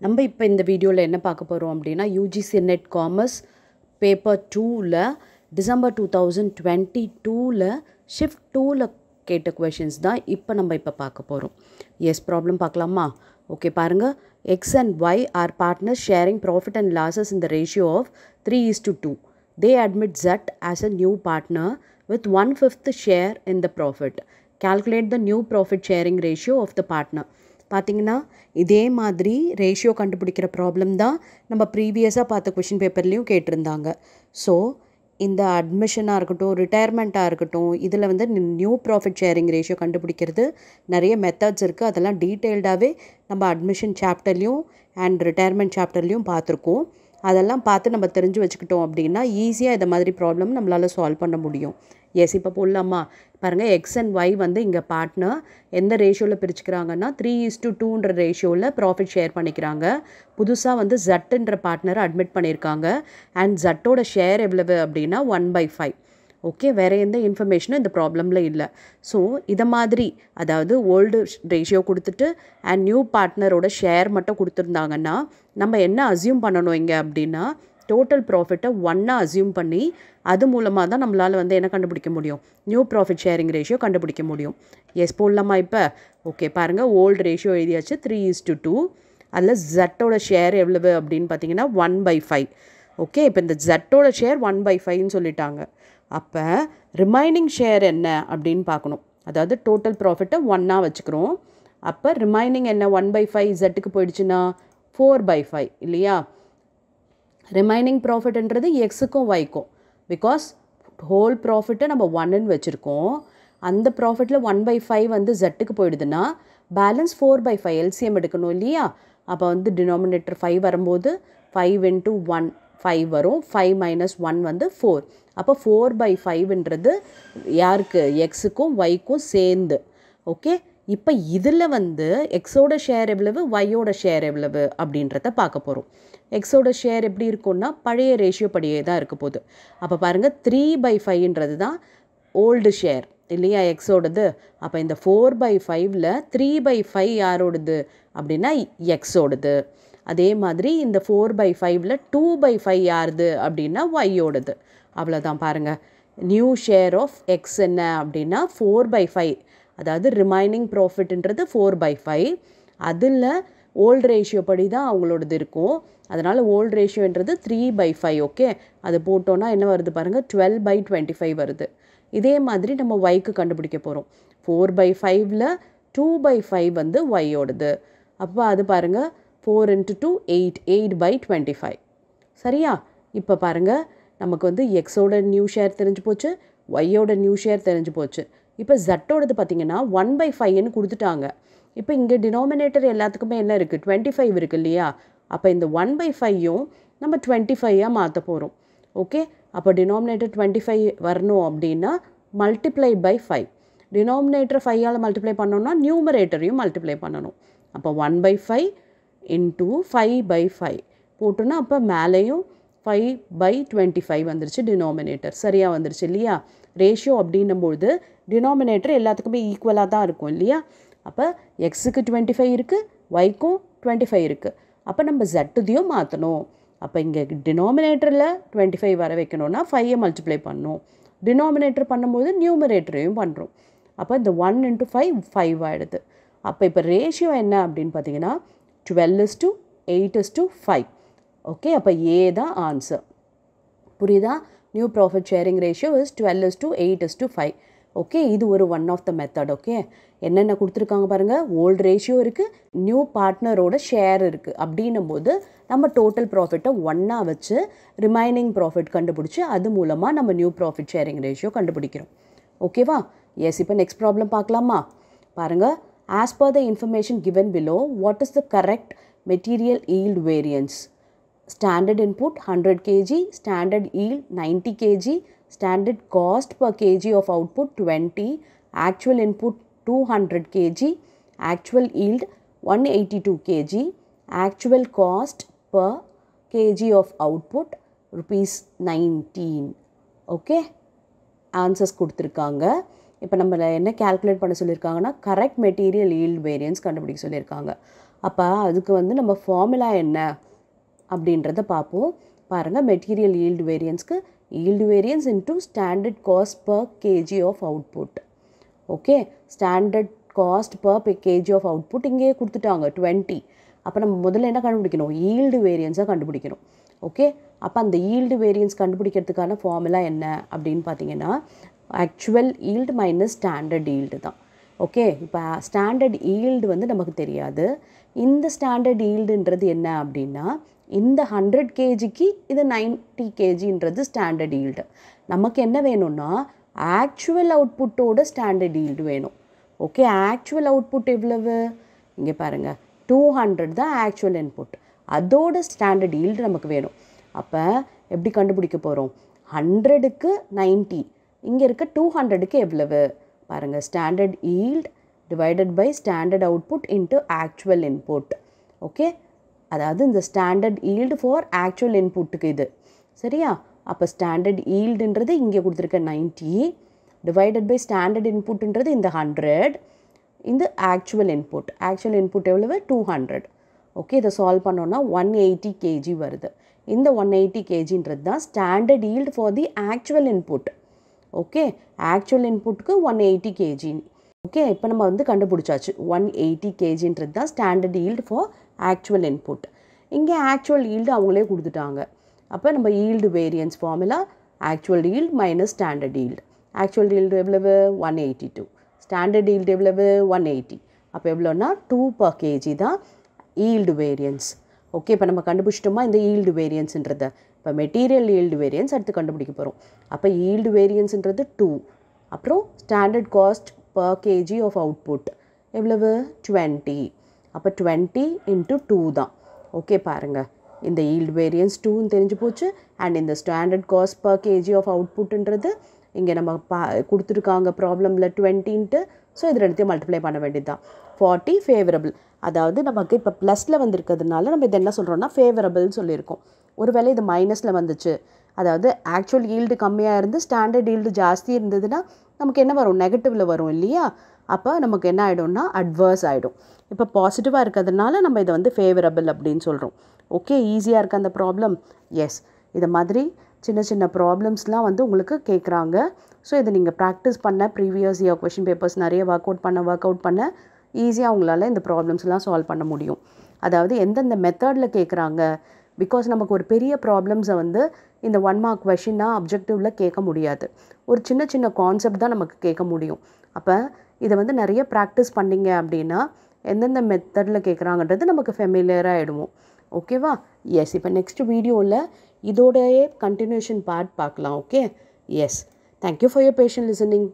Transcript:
நம்ம இப்போ இந்த வீடியோவில் என்ன பார்க்க போகிறோம் அப்படின்னா யூஜிசி நெட் காமர்ஸ் பேப்பர் 2ல் டிசம்பர் 2022ல் ஷிஃப்ட் 2ல் கேட்ட கொஷின்ஸ் தான் இப்போ பார்க்க போகிறோம். எஸ் ப்ராப்ளம் பார்க்கலாமா? ஓகே பாருங்கள். X and Y are partners sharing profit and losses in the ratio of 3:2. They admit Z as a new partner with 1/5 share in the profit. Calculate the new profit sharing ratio of the partner. பார்த்தீங்கன்னா இதே மாதிரி ratio கண்டுபிடிக்கிற problem தான் நம்ம ப்ரீவியஸாக பார்த்த question பேப்பர்லேயும் கேட்டிருந்தாங்க. So இந்த அட்மிஷனாக இருக்கட்டும், ரிட்டையர்மெண்ட்டாக இருக்கட்டும், இதில் வந்து நியூ ப்ராஃபிட் ஷேரிங் ரேஷியோ கண்டுபிடிக்கிறது நிறைய மெத்தட்ஸ் இருக்குது. அதெல்லாம் டீட்டெயில்டாகவே நம்ம அட்மிஷன் சாப்டர்லேயும் அண்ட் ரிட்டையர்மெண்ட் சாப்டர்லேயும் பார்த்துருக்கோம். அதெல்லாம் பார்த்து நம்ம தெரிஞ்சு வச்சுக்கிட்டோம் அப்படின்னா ஈஸியாக இந்த மாதிரி ப்ராப்ளம் நம்மளால் சால்வ் பண்ண முடியும். எஸ் இப்போ போடலாமா? பாருங்கள், எக்ஸ் அண்ட் ஒய் வந்து இங்கே பார்ட்னர் எந்த ரேஷியோவில் பிரிச்சுக்கிறாங்கன்னா 3:2ன்ற ரேஷியோவில் ப்ராஃபிட் ஷேர் பண்ணிக்கிறாங்க. புதுசாக வந்து ஜட்டுன்ற பார்ட்னரை அட்மிட் பண்ணியிருக்காங்க. அண்ட் ஜட்டோட ஷேர் எவ்வளவு அப்படின்னா 1/5. ஓகே, வேறு எந்த இன்ஃபர்மேஷனும் இந்த ப்ராப்ளமில் இல்லை. ஸோ இதை மாதிரி அதாவது ஓல்டு ரேஷியோ கொடுத்துட்டு அண்ட் நியூ பார்ட்னரோட ஷேர் மட்டும் கொடுத்துருந்தாங்கன்னா நம்ம என்ன அசியூம் பண்ணணும் இங்கே அப்படின்னா டோட்டல் ப்ராஃபிட்டை 1 அசியூம் பண்ணி அது மூலமாக தான் நம்மளால் வந்து என்ன கண்டுபிடிக்க முடியும், நியூ ப்ராஃபிட் ஷேரிங் ரேஷியோ கண்டுபிடிக்க முடியும். எஸ் போடலாமா இப்போ? ஓகே பாருங்கள், ஓல்டு ரேஷியோ எழுதியாச்சு 3:2. அதில் ஜட்டோட ஷேர் எவ்வளவு அப்படின்னு பார்த்தீங்கன்னா 1/5. ஓகே, இப்போ இந்த ஜட்டோட ஷேர் 1/5ன்னு சொல்லிட்டாங்க. அப்போ ரிமைனிங் ஷேர் என்ன அப்படின்னு பார்க்கணும். அதாவது டோட்டல் ப்ராஃபிட்டை 1 வச்சுக்கிறோம். அப்போ ரிமைனிங் என்ன 1/5 ஜட்டுக்கு போயிடுச்சுன்னா 4/5 இல்லையா? ரிமைனிங் ப்ராஃபிட்ன்றது எக்ஸுக்கும் ஒய்க்கும். பிகாஸ் ஹோல் ப்ராஃபிட்டை நம்ம 1ன்னு வச்சுருக்கோம். அந்த ப்ராஃபிட்டில் 1/5 வந்து ஜட்டுக்கு போயிடுதுன்னா பேலன்ஸ் 4/5 எல்சிஎம் எடுக்கணும் இல்லையா? அப்போ வந்து டினாமினேட்டர் 5 வரும்போது 5 × 1 5 வரும். 5 - 1 வந்து 4. அப்போ 4/5ன்றது யாருக்கு? எக்ஸுக்கும் ஒய்க்கும் சேர்ந்து. ஓகே, இப்போ இதில் வந்து எக்ஸோட ஷேர் எவ்வளவு, ஒய்யோட ஷேர் எவ்வளவு அப்படின்றத பார்க்க போகிறோம். எக்ஸோட ஷேர் எப்படி இருக்கும்னா பழைய ரேஷியோ படியே தான் இருக்க போகுது. அப்போ பாருங்கள், 3/5ன்றது தான் ஓல்டு ஷேர் இல்லையா எக்ஸோடது. அப்போ இந்த 4/5ல் 3/5 யாரோடது அப்படின்னா எக்ஸோடது. அதே மாதிரி இந்த 4/5ல் 2/5 யாருது அப்படின்னா ஒய்யோடது. அவ்வளோதான். பாருங்கள், நியூ ஷேர் ஆஃப் எக்ஸ் என்ன அப்படின்னா 4/5. அதாவது ரிமைனிங் ப்ராஃபிட்ன்றது 4/5. அதில் ஓல்டு ரேஷியோ படி தான் அவங்களோடது இருக்கும். அதனால் ஓல்டு ரேஷியோன்றது 3/5. ஓகே, அது போட்டோன்னா என்ன வருது பாருங்கள், 12/25 வருது. இதே மாதிரி நம்ம ஒய்க்கு கண்டுபிடிக்க போகிறோம். 4/5ல் 2/5 வந்து ஒய்யோடது. அப்போ அது பாருங்கள் 4 × 2 8 8/25. சரியா? இப்போ பாருங்கள், நமக்கு வந்து எக்ஸோட நியூ ஷேர் தெரிஞ்சு போச்சு, ஒய்யோட நியூ ஷேர் தெரிஞ்சு போச்சு. இப்போ ஜட்டோடது பார்த்திங்கன்னா 1/5ன்னு கொடுத்துட்டாங்க. இப்போ இங்கே டினாமினேட்டர் எல்லாத்துக்குமே என்ன இருக்குது, 25 இருக்குது இல்லையா? அப்போ இந்த 1/5யும் நம்ம 25ஆக மாற்ற போகிறோம். ஓகே, அப்போ டினாமினேட்டர் 25 வரணும் அப்படின்னா மல்டிப்ளை பை 5. டினாமினேட்டர் 5ஆல் மல்டிப்ளை பண்ணோன்னா நியூமரேட்டரையும் மல்டிப்ளை பண்ணணும். அப்போ 1/5 × 5/5 போட்டோன்னா அப்போ மேலேயும் 5/25 வந்துருச்சு டினாமினேட்டர். சரியாக வந்துருச்சு இல்லையா? ரேஷியோ அப்படின்னும்போது டினாமினேட்டர் எல்லாத்துக்குமே ஈக்குவலாக தான் இருக்கும் இல்லையா? அப்போ எக்ஸுக்கு 25 இருக்குது, ஒய்க்கும் 25 இருக்குது. அப்போ நம்ம ஜட்டுதையும் மாற்றணும். அப்போ இங்கே டினாமினேட்டரில் 25 வர வைக்கணும்னா 5ஐ மல்டிப்ளை பண்ணணும். டினாமினேட்டர் பண்ணும்போது நியூமரேட்டரையும் பண்ணுறோம். அப்போ இந்த 1 × 5 5 ஆகிடுது. அப்போ இப்போ ரேஷியோ என்ன அப்படின்னு பார்த்தீங்கன்னா 12:8:5. ஓகே, அப்போ ஏ தான் ஆன்சர். புரியுதா? New profit sharing ratio is 12:8:5. Okay, இது ஒரு one of the method. Okay, என்னென்ன கொடுத்துருக்காங்க பாருங்கள். ஓல்டு ரேஷியோ இருக்குது, நியூ பார்ட்னரோட ஷேர் இருக்குது. அப்படின்னும் போது நம்ம டோட்டல் ப்ராஃபிட்டை 1 வச்சு ரிமைனிங் ப்ராஃபிட் கண்டுபிடிச்சி அது மூலமாக நம்ம நியூ ப்ராஃபிட் ஷேரிங் ரேஷியோ கண்டுபிடிக்கிறோம். ஓகேவா? எஸ், இப்போ நெக்ஸ்ட் ப்ராப்ளம் பார்க்கலாமா? பாருங்கள், as per the information given below what is the correct material yield variance? Standard input 100 kg, standard yield 90 kg, standard cost per kg of output 20, actual input 200 kg, actual yield 182 kg, actual cost per kg of output ₹19. Okay, answers கொடுத்துருக்காங்க. இப்போ நம்ம என்ன calculate பண்ண சொல்லியிருக்காங்கன்னா correct material yield variance கண்டுபிடிக்க சொல்லியிருக்காங்க. அப்போ அதுக்கு வந்து நம்ம ஃபார்முலா என்ன அப்படின்றத பார்ப்போம். பாருங்கள், மெட்டீரியல் ஈல்டு வேரியன்ஸ்க்கு yield variance into standard cost per KG of output. Okay, standard cost per KG of output இங்கேயே கொடுத்துட்டாங்க 20. அப்போ நம்ம முதல்ல என்ன கண்டுபிடிக்கணும்? ஈல்டு வேரியன்ஸாக கண்டுபிடிக்கணும். ஓகே, அப்போ அந்த ஈல்டு வேரியன்ஸ் கண்டுபிடிக்கிறதுக்கான ஃபார்முலா என்ன அப்படின்னு பார்த்தீங்கன்னா actual yield minus standard yield தான். ஓகே, இப்போ ஸ்டாண்டர்ட் ஈல்டு வந்து நமக்கு தெரியாது. இந்த ஸ்டாண்டர்ட் ஈல்டுன்றது என்ன அப்படின்னா இந்த 100 kgக்கு இது 90 kgன்றது ஸ்டாண்டர்ட் ஈல்டு. நமக்கு என்ன வேணும்னா ஆக்சுவல் அவுட்புட்டோட ஸ்டாண்டர்ட் ஈல்டு வேணும். ஓகே, ஆக்சுவல் அவுட்புட் எவ்வளவு? இங்கே பாருங்கள், 200 தான் ஆக்சுவல் இன்புட். அதோட ஸ்டாண்டர்ட் ஈல்டு நமக்கு வேணும். அப்போ எப்படி கண்டுபிடிக்க போகிறோம்? 100க்கு 90, இங்கே இருக்க 200க்கு எவ்வளவு பாருங்கள், standard yield divided by standard output into actual input. Okay, அதாவது இந்த ஸ்டாண்டர்ட் ஈல்டு ஃபார் ஆக்சுவல் இன்புட்டுக்கு இது சரியா? அப்போ ஸ்டாண்டர்ட் ஈல்டுன்றது இங்கே கொடுத்துருக்க 90 டிவைடட் பை ஸ்டாண்டர்ட் இன்புட்ன்றது இந்த 100, இந்த ஆக்சுவல் இன்புட். ஆக்சுவல் இன்புட் எவ்வளவு? 200. ஓகே, இதை சால்வ் பண்ணோன்னா 180 kg வருது. இந்த 180 kgன்றது தான் standard yield for the actual input. Okay, actual இன்புட்டுக்கு 180 kg. ஓகே, இப்போ நம்ம வந்து கண்டுபிடிச்சாச்சு 180 kgன்றது தான் standard yield for actual input. இங்கே ஆக்சுவல் ஈல்டு அவங்களே கொடுத்துட்டாங்க. அப்போ நம்ம yield variance formula actual yield minus standard yield. Actual yield எவ்வளவு? 182. ஸ்டாண்டர்ட் ஈல்டு எவ்வளவு? 180. அப்போ எவ்வளோன்னா 2 per kg தான் ஈல்டு வேரியன்ஸ். ஓகே, இப்போ நம்ம கண்டுபிடிச்சிட்டோமா இந்த ஈல்டு வேரியன்ஸுன்றதை. இப்போ மெட்டீரியல் ஈல்டு வேரியன்ஸ் அடுத்து கண்டுபிடிக்க போகிறோம். அப்போ ஈல்டு வேரியன்ஸுன்றது 2, அப்புறம் standard cost per KG of output எவ்வளவு? 20. அப்போ 20 இன்ட்டு 2 தான். ஓகே, பாருங்கள், இந்த ஈல்டு வேரியன்ஸ் 2ன்னு தெரிஞ்சு போச்சு. அண்ட் இந்த standard cost per KG of அவுட்புட்ன்றது இங்கே நம்ம கொடுத்துருக்காங்க ப்ராப்ளமில் 20ன்ட்டு. ஸோ இது ரெண்டுத்தையும் மல்டிப்ளை பண்ண வேண்டியது தான். 40 ஃபேவரபிள். அதாவது நமக்கு இப்போ ப்ளஸில் வந்திருக்கிறதுனால நம்ம இது என்ன சொல்கிறோன்னா ஃபேவரபிள்னு சொல்லியிருக்கோம். ஒருவேளை இது மைனஸில் வந்துச்சு, அதாவது ஆக்சுவல் ஈல்டு கம்மியாக இருந்து ஸ்டாண்டர்ட் ஈல்டு ஜாஸ்தி இருந்ததுன்னா நமக்கு என்ன வரும்? நெகட்டிவில் வரும் இல்லையா? அப்போ நமக்கு என்ன ஆகிடும்னா அட்வர்ஸ் ஆகிடும். இப்போ பாசிட்டிவாக இருக்கிறதுனால நம்ம இதை வந்து ஃபேவரபிள் அப்படின்னு சொல்கிறோம். ஓகே, ஈஸியாக இருக்க அந்த ப்ராப்ளம். எஸ், இதை மாதிரி சின்ன சின்ன ப்ராப்ளம்ஸ்லாம் வந்து உங்களுக்கு கேட்குறாங்க. ஸோ இதை நீங்கள் ப்ராக்டிஸ் பண்ண ப்ரீவியஸ் இயர் கொஷின் பேப்பர்ஸ் நிறைய ஒர்க் அவுட் பண்ண ஈஸியாக உங்களால் இந்த ப்ராப்ளம்ஸ்லாம் சால்வ் பண்ண முடியும். அதாவது எந்தெந்த மெத்தடில் கேட்குறாங்க, பிகாஸ் நமக்கு ஒரு பெரிய ப்ராப்ளம்ஸை வந்து இந்த 1 mark கொஷினாக அப்ஜெக்டிவில் கேட்க முடியாது. ஒரு சின்ன சின்ன கான்செப்ட் தான் நமக்கு கேட்க முடியும். அப்போ இதை வந்து நிறைய ப்ராக்டிஸ் பண்ணிங்க அப்படின்னா எந்தெந்த மெத்தடில் கேட்குறாங்கன்றது நமக்கு ஃபெமிலியராக ஆகிடுவோம். ஓகேவா? எஸ், இப்போ நெக்ஸ்ட் வீடியோவில் இதோடைய கண்டினியூஷன் பார்ட் பார்க்கலாம். Okay, yes, thank you for your patient listening.